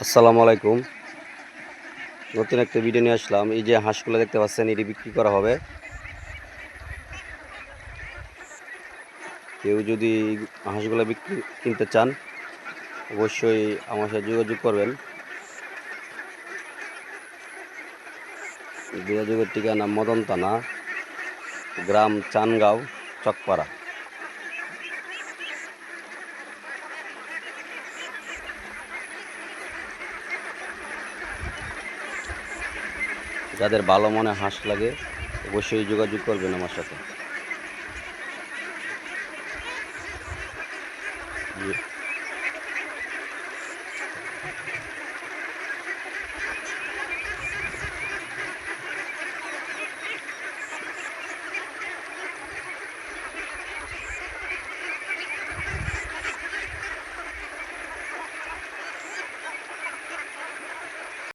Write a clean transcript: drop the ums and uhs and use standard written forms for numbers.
আসসালামু আলাইকুম। নতুন একটা ভিডিও নিয়ে আসলাম। এই যে হাঁসগুলো দেখতে পাচ্ছেন, এটি বিক্রি করা হবে। কেউ যদি হাঁসগুলো কিনতে চান, অবশ্যই আমার সাথে যোগাযোগ করবেন। যোগাযোগের ঠিকানা মদন থানা, গ্রাম চানগাঁও, চকপাড়া। যাদের ভালো মনে হাঁস লাগে, অবশ্যই যোগাযোগ করবেন আমার সাথে।